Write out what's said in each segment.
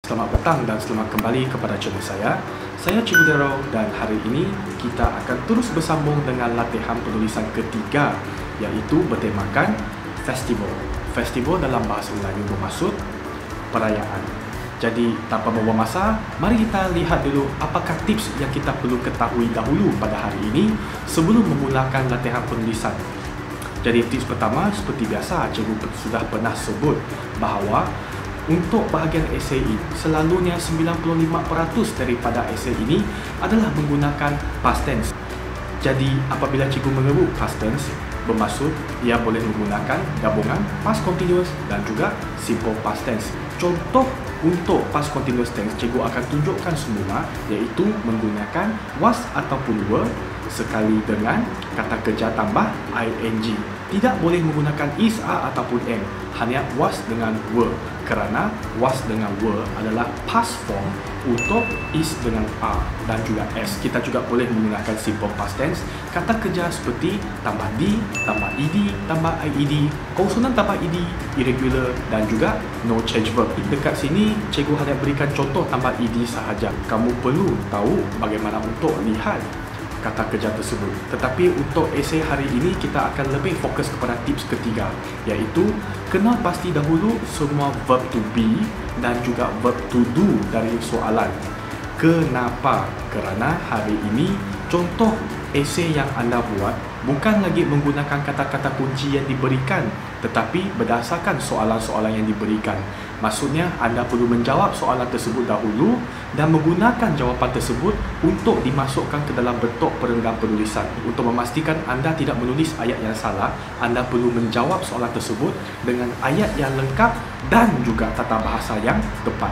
Selamat petang dan selamat kembali kepada channel saya. Saya Cikgu Darrow dan hari ini kita akan terus bersambung dengan latihan penulisan ketiga, iaitu bertemakan festival. Festival dalam bahasa Melayu bermaksud perayaan. Jadi tanpa membuang masa, mari kita lihat dulu apakah tips yang kita perlu ketahui dahulu pada hari ini sebelum memulakan latihan penulisan. Jadi tips pertama, seperti biasa, cikgu sudah pernah sebut bahawa untuk bahagian esei ini, selalunya 95% daripada esei ini adalah menggunakan past tense. Jadi apabila cikgu menyebut past tense, bermaksud ia boleh menggunakan gabungan past continuous dan juga simple past tense. Contoh untuk past continuous tense, cikgu akan tunjukkan semula, iaitu menggunakan was ataupun were sekali dengan kata kerja tambah ing. Tidak boleh menggunakan is, are ataupun am, hanya was dengan were, kerana was dengan were adalah past form untuk is dengan are dan juga s. Kita juga boleh menggunakan simple past tense, kata kerja seperti tambah d, tambah ed, tambah ied, konsonan tambah ed, irregular dan juga no change verb. Dekat sini cikgu hanya berikan contoh tambah ed sahaja. Kamu perlu tahu bagaimana untuk lihat kata kerja tersebut. Tetapi untuk esei hari ini kita akan lebih fokus kepada tips ketiga, iaitu kenal pasti dahulu semua verb to be dan juga verb to do dari soalan. Kenapa? Kerana hari ini contoh esei yang anda buat bukan lagi menggunakan kata-kata kunci yang diberikan, tetapi berdasarkan soalan-soalan yang diberikan. Maksudnya anda perlu menjawab soalan tersebut dahulu dan menggunakan jawapan tersebut untuk dimasukkan ke dalam bentuk perenggan penulisan. Untuk memastikan anda tidak menulis ayat yang salah, anda perlu menjawab soalan tersebut dengan ayat yang lengkap dan juga tata bahasa yang tepat.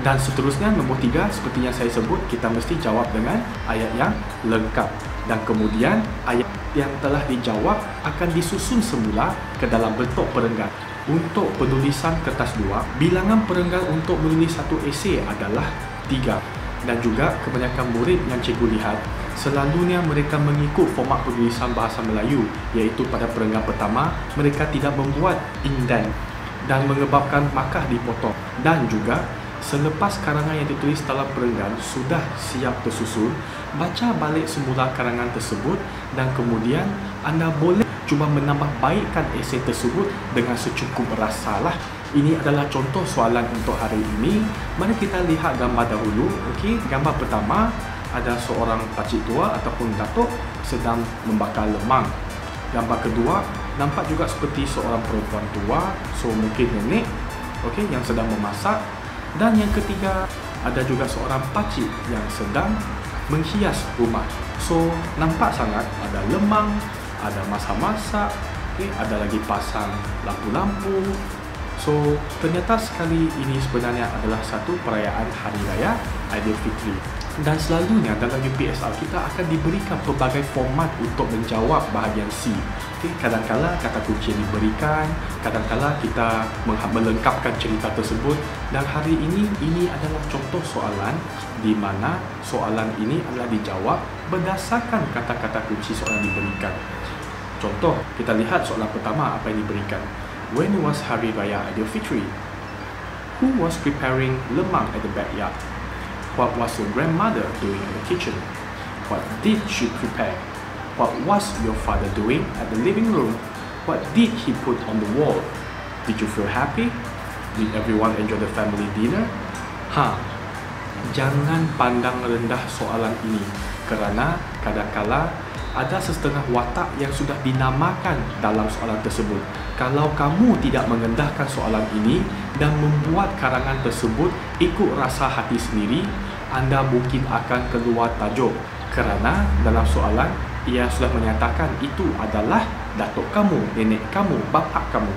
Dan seterusnya, nombor 3, seperti yang saya sebut, kita mesti jawab dengan ayat yang lengkap. Dan kemudian ayat yang telah dijawab akan disusun semula ke dalam bentuk perenggan. Untuk penulisan kertas 2, bilangan perenggan untuk menulis satu esei adalah 3. Dan juga kebanyakan murid yang cikgu lihat, selalunya mereka mengikut format penulisan bahasa Melayu, iaitu pada perenggan pertama mereka tidak membuat indent dan menyebabkan markah dipotong. Dan juga selepas karangan yang ditulis dalam perenggan sudah siap tersusun, baca balik semula karangan tersebut dan kemudian anda boleh cuba menambah baikkan esei tersebut dengan secukup rasalah. Ini adalah contoh soalan untuk hari ini. Mari kita lihat gambar dahulu. Okey, gambar pertama ada seorang pakcik tua ataupun datuk sedang membakar lemang. Gambar kedua nampak juga seperti seorang perempuan tua, so mungkin nenek, okey, yang sedang memasak. Dan yang ketiga, ada juga seorang pakcik yang sedang menghias rumah. So, nampak sangat ada lemang, ada masak-masak, okay, ada lagi pasang lampu-lampu. So, ternyata sekali ini sebenarnya adalah satu perayaan Hari Raya Aidilfitri. Dan selalunya dalam UPSR kita akan diberikan pelbagai format untuk menjawab bahagian C. Okay, kadang-kala kata kunci yang diberikan, kadang-kala kita melengkapkan cerita tersebut. Dan hari ini adalah contoh soalan di mana soalan ini adalah dijawab berdasarkan kata-kata kunci soalan diberikan. Contoh, kita lihat soalan pertama apa yang diberikan. When was Hari Raya Aidilfitri? Who was preparing lemang at the backyard? What was your grandmother doing in the kitchen? What did she prepare? What was your father doing at the living room? What did he put on the wall? Did you feel happy? Did everyone enjoy the family dinner? Jangan pandang rendah soalan ini, kerana kadang-kala ada setengah watak yang sudah dinamakan dalam soalan tersebut. Kalau kamu tidak mengendahkan soalan ini dan membuat karangan tersebut ikut rasa hati sendiri, anda mungkin akan keluar tajuk, kerana dalam soalan ia sudah menyatakan itu adalah datuk kamu, nenek kamu, bapa kamu.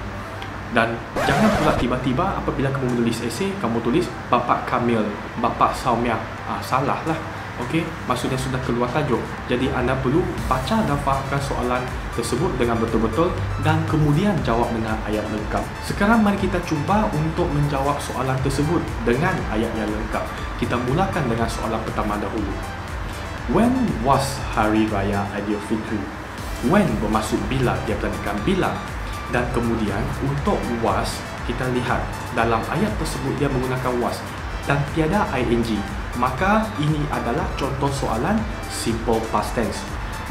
Dan jangan pula tiba-tiba apabila kamu menulis esei, kamu tulis Bapak Kamil, Bapak Saumya. Salah lah. Okey, maksudnya sudah keluar tajuk. Jadi anda perlu baca dan fahamkan soalan tersebut dengan betul-betul dan kemudian jawab dengan ayat lengkap. Sekarang mari kita cuba untuk menjawab soalan tersebut dengan ayat yang lengkap. Kita mulakan dengan soalan pertama dahulu. When was Hari Raya Aidilfitri? When bermaksud bila, dia perhatikan bila. Dan kemudian untuk was kita lihat dalam ayat tersebut dia menggunakan was dan tiada ing, maka ini adalah contoh soalan simple past tense.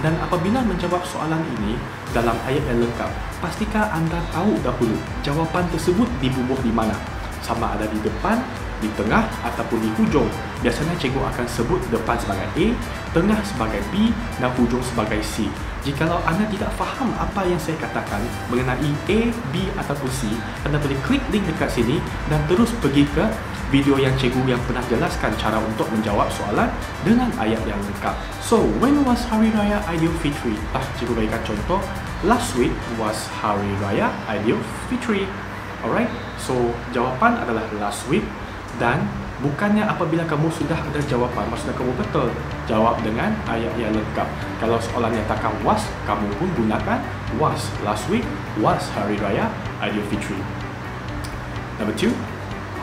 Dan apabila menjawab soalan ini dalam ayat yang lengkap, pastikan anda tahu dahulu jawapan tersebut dibubuh di mana. Sama ada di depan, di tengah ataupun di hujung. Biasanya cikgu akan sebut depan sebagai A, tengah sebagai B dan hujung sebagai C. Jikalau anda tidak faham apa yang saya katakan mengenai A, B ataupun C, anda boleh klik link dekat sini dan terus pergi ke video yang cikgu yang pernah jelaskan cara untuk menjawab soalan dengan ayat yang lengkap. So, when was Hari Raya Aidilfitri? Cikgu berikan contoh. Last week was Hari Raya Aidilfitri. Alright, so jawapan adalah last week. Dan bukannya apabila kamu sudah ada jawapan, maksudnya kamu betul jawab dengan ayat yang lengkap. Kalau soalan nyatakan was, kamu pun gunakan was. Last week was Hari Raya Aidilfitri. Number 2,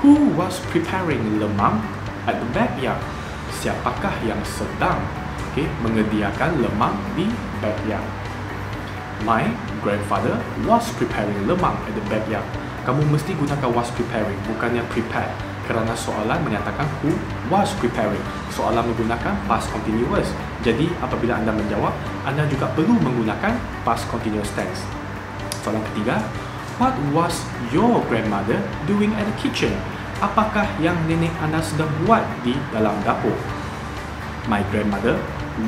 who was preparing lemang at the backyard? Siapakah yang sedang menyediakan lemang di backyard? My grandfather was preparing lemang at the backyard. Kamu mesti gunakan was preparing, bukannya prepared. Kerana soalan menyatakan who was preparing. Soalan menggunakan past continuous. Jadi apabila anda menjawab, anda juga perlu menggunakan past continuous tense. Soalan ketiga, what was your grandmother doing at the kitchen? Apakah yang nenek anda sedang buat di dalam dapur? My grandmother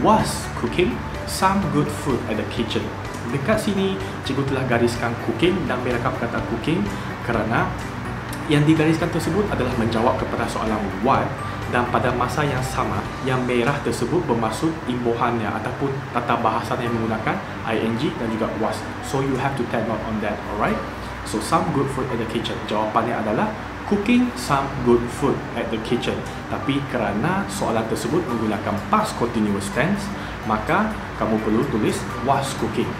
was cooking some good food at the kitchen. Dekat sini, cikgu telah gariskan cooking dan merakam kata cooking kerana yang digariskan tersebut adalah menjawab kepada soalan what, dan pada masa yang sama, yang merah tersebut bermaksud imbuhannya ataupun tata bahasa yang menggunakan ing dan juga was. So you have to take note on that, alright? So some good food at the kitchen. Jawapannya adalah cooking some good food at the kitchen. Tapi kerana soalan tersebut menggunakan past continuous tense, maka kamu perlu tulis was cooking.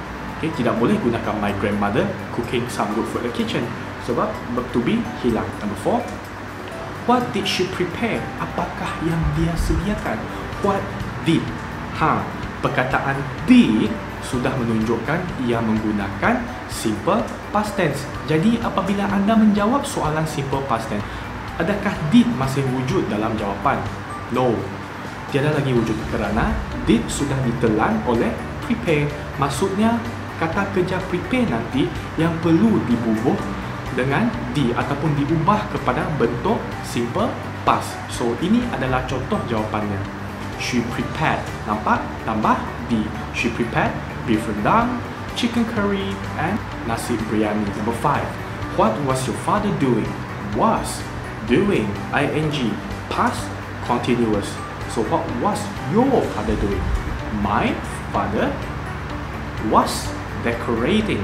Tidak boleh gunakan my grandmother cooking some good food at the kitchen. Sebab verb to be hilang. Number 4, what did she prepare? Apakah yang dia sediakan? What did? Perkataan did sudah menunjukkan ia menggunakan simple past tense. Jadi apabila anda menjawab soalan simple past tense, adakah did masih wujud dalam jawapan? No, tiada lagi wujud kerana did sudah ditelan oleh prepare. Maksudnya kata kerja prepare nanti yang perlu dibubuh dengan di ataupun diubah kepada bentuk simple past. So ini adalah contoh jawapannya. She prepared, nampak? Tambah di. She prepared beef rendang, chicken curry and nasi biryani. Number 5, what was your father doing? Was doing, ing, past continuous. So what was your father doing? My father was decorating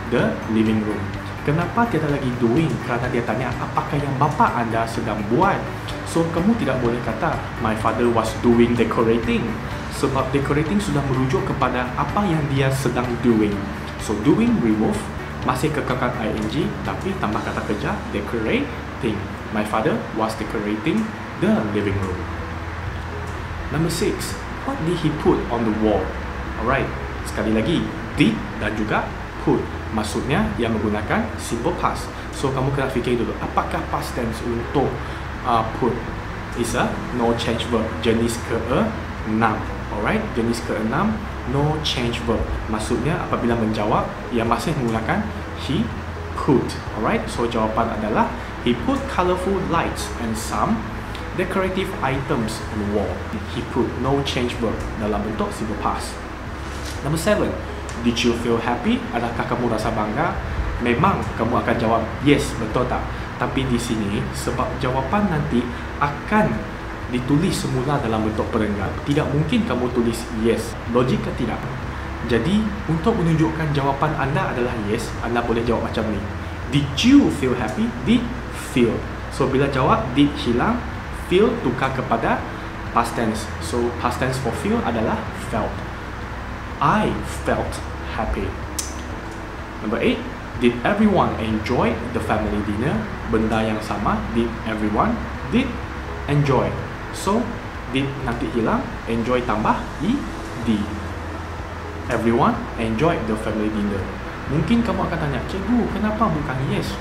the living room. Kenapa tiada lagi doing? Kerana dia tanya apakah yang bapa anda sedang buat. So kamu tidak boleh kata my father was doing decorating, sebab decorating sudah merujuk kepada apa yang dia sedang doing. So doing remove, masih kekalkan ing tapi tambah kata kerja decorating. My father was decorating the living room. Number 6, what did he put on the wall? Alright, sekali lagi did dan juga put. Maksudnya ia menggunakan simple past. So kamu kena fikir dulu, apakah past tense untuk put? Is a no change verb, jenis ke-6. Alright, jenis ke-6 no change verb. Maksudnya apabila menjawab ia masih menggunakan he put. Alright, so jawapan adalah he put colorful lights and some decorative items on the wall. He put no change verb dalam bentuk simple past. Number 7, did you feel happy? Adakah kamu rasa bangga? Memang kamu akan jawab yes, betul tak? Tapi di sini sebab jawapan nanti akan ditulis semula dalam bentuk perenggan, tidak mungkin kamu tulis yes. Logik ke tidak? Jadi untuk menunjukkan jawapan anda adalah yes, anda boleh jawab macam ni. Did you feel happy? Did feel. So bila jawab did hilang, feel tukar kepada past tense. So past tense for feel adalah felt. I felt happy. Number 8, did everyone enjoy the family dinner? Benda yang sama, did everyone, did enjoy. So did nanti hilang, enjoy tambah ed. Everyone enjoyed the family dinner. Mungkin kamu akan tanya, cikgu, kenapa bukan yes?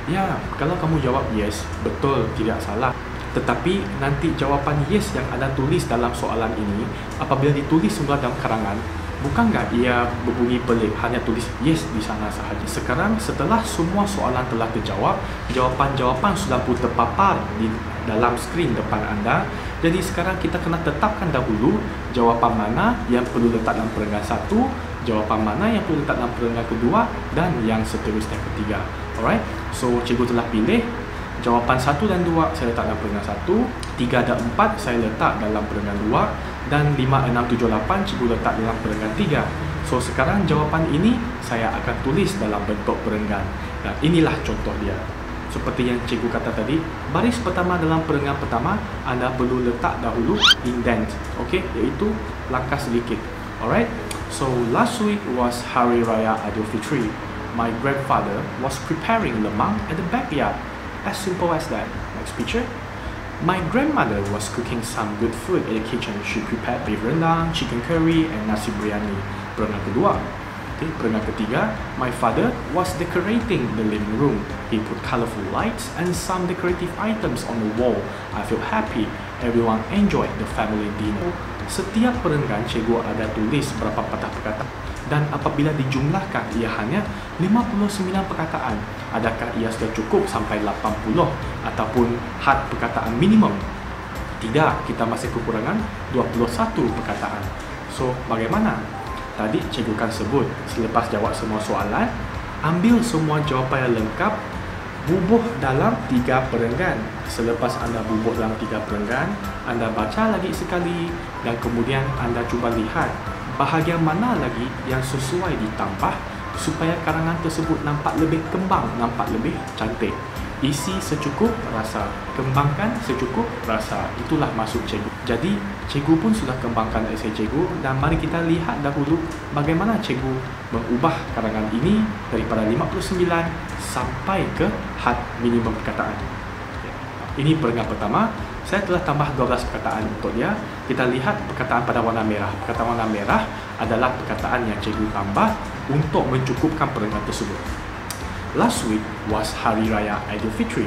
Ya, kalau kamu jawab yes, betul, tidak salah. Tetapi nanti jawapan yes yang anda tulis dalam soalan ini, apabila ditulis semula dalam karangan, bukankah ia berbunyi pelik hanya tulis yes di sana sahaja? Sekarang setelah semua soalan telah terjawab, jawapan-jawapan sudah pun terpapar di dalam skrin depan anda. Jadi sekarang kita kena tetapkan dahulu jawapan mana yang perlu letak dalam perenggan 1, jawapan mana yang perlu letak dalam perenggan kedua, dan yang seterusnya ketiga. Alright, so cikgu telah pilih jawapan 1 dan 2 saya letak dalam perenggan 1, 3 dan 4 saya letak dalam perenggan 2, dan 5, 6, 7, 8 cikgu letak dalam perenggan 3. So sekarang jawapan ini saya akan tulis dalam bentuk perenggan. Dan inilah contoh dia. Seperti yang cikgu kata tadi, baris pertama dalam perenggan pertama anda perlu letak dahulu indent, okey, iaitu langkah sedikit. Alright, so last week was Hari Raya Aidilfitri. My grandfather was preparing lemang at the backyard. As simple as that. Next picture. My grandmother was cooking some good food in the kitchen. She prepared beef rendang, chicken curry, and nasi biryani. Perenggan kedua. Okay, perenggan ketiga. My father was decorating the living room. He put colorful lights and some decorative items on the wall. I feel happy. Everyone enjoyed the family dinner. Setiap perenggan cikgu ada tulis berapa patah perkataan. Dan apabila dijumlahkan ia hanya 59 perkataan. Adakah ia sudah cukup sampai 80 ataupun had perkataan minimum? Tidak, kita masih kekurangan 21 perkataan. So, bagaimana? Tadi cikgu kan sebut, selepas jawab semua soalan, ambil semua jawapan yang lengkap, bubuh dalam 3 perenggan. Selepas anda bubuh dalam 3 perenggan, anda baca lagi sekali dan kemudian anda cuba lihat bahagian mana lagi yang sesuai ditambah supaya karangan tersebut nampak lebih kembang, nampak lebih cantik. Isi secukup rasa, kembangkan secukup rasa. Itulah maksud cikgu. Jadi, cikgu pun sudah kembangkan esei cikgu dan mari kita lihat dahulu bagaimana cikgu mengubah karangan ini daripada 59 sampai ke had minimum perkataan. Ini perenggan pertama. Saya telah tambah 12 perkataan untuk dia. Kita lihat perkataan pada warna merah. Perkataan warna merah adalah perkataan yang cikgu tambah untuk mencukupkan perenggan tersebut. Last week was Hari Raya Aidilfitri.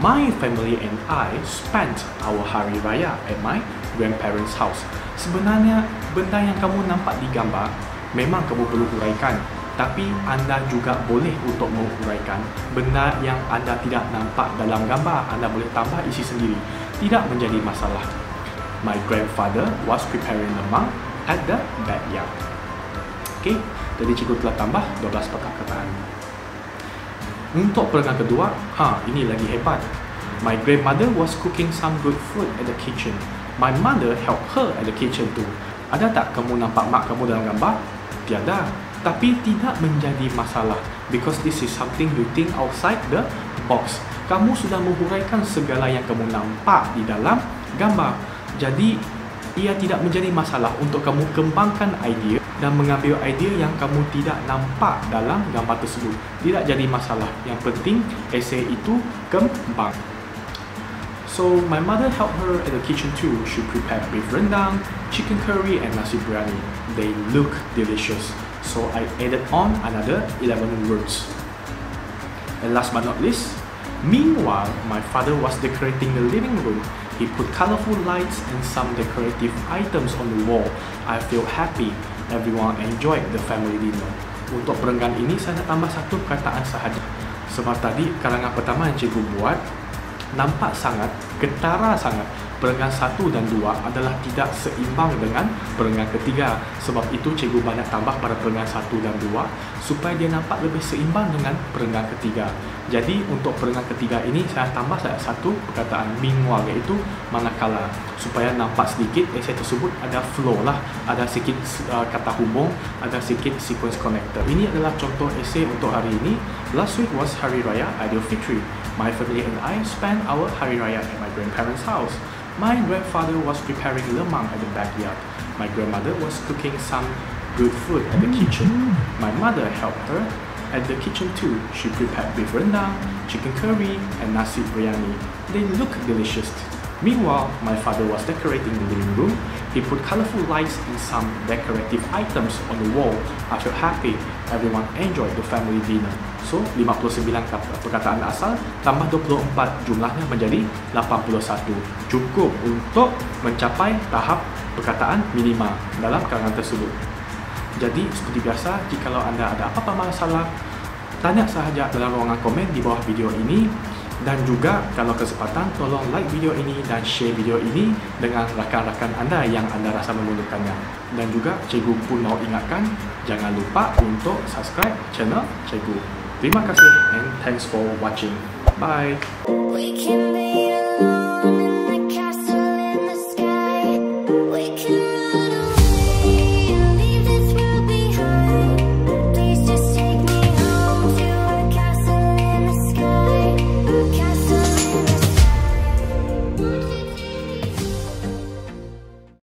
My family and I spent our Hari Raya at my grandparents' house. Sebenarnya, benda yang kamu nampak di gambar memang kamu perlu huraikan. Tapi anda juga boleh untuk menguraikan benda yang anda tidak nampak dalam gambar. Anda boleh tambah isi sendiri. Tidak menjadi masalah. My grandfather was preparing lemang at the backyard. Okey, jadi cikgu telah tambah 12 perkataan. Untuk perenggan kedua, ini lagi hebat. My grandmother was cooking some good food at the kitchen. My mother helped her at the kitchen too. Ada tak kamu nampak mak kamu dalam gambar? Tiada. Tapi tidak menjadi masalah because this is something you think outside the box. Kamu sudah menghuraikan segala yang kamu nampak di dalam gambar. Jadi, ia tidak menjadi masalah untuk kamu kembangkan idea dan mengambil idea yang kamu tidak nampak dalam gambar tersebut. Tidak jadi masalah. Yang penting, esei itu kembang. So, my mother helped her at the kitchen too. She prepared beef rendang, chicken curry, and nasi biryani. They look delicious. So I added on another 11 words. And last but not least, meanwhile, my father was decorating the living room. He put colorful lights and some decorative items on the wall. I feel happy. Everyone enjoyed the family dinner. Untuk perenggan ini, saya nak tambah satu perkataan sahaja. Sebab tadi, karangan pertama yang cikgu buat, nampak sangat, ketara sangat. Perenggan 1 dan 2 adalah tidak seimbang dengan perenggan ketiga. Sebab itu cikgu banyak tambah pada perenggan 1 dan 2 supaya dia nampak lebih seimbang dengan perenggan ketiga. Jadi untuk perenggan ketiga ini saya tambah satu perkataan meanwhile, iaitu manakala, supaya nampak sedikit esei tersebut ada flow lah, ada sedikit kata hubung, ada sedikit sequence connector. Ini adalah contoh esei untuk hari ini. Last week was Hari Raya Aidilfitri. My family and I spent our Hari Raya at my grandparents' house. My grandfather was preparing lemang at the backyard. My grandmother was cooking some good food at the kitchen. My mother helped her at the kitchen too. She prepared beef rendang, chicken curry, and nasi biryani. They look delicious. Meanwhile, my father was decorating the living room. He put colorful lights and some decorative items on the wall. I felt happy. Everyone enjoyed the family dinner. So, 59 perkataan asal tambah 24 jumlahnya menjadi 81. Cukup untuk mencapai tahap perkataan minima dalam karangan tersebut. Jadi, seperti biasa, jikalau anda ada apa-apa masalah, tanya sahaja dalam ruangan komen di bawah video ini. Dan juga kalau kesempatan, tolong like video ini dan share video ini dengan rakan-rakan anda yang anda rasa memerlukannya. Dan juga cikgu pun mau ingatkan, jangan lupa untuk subscribe channel cikgu. Terima kasih and thanks for watching. Bye.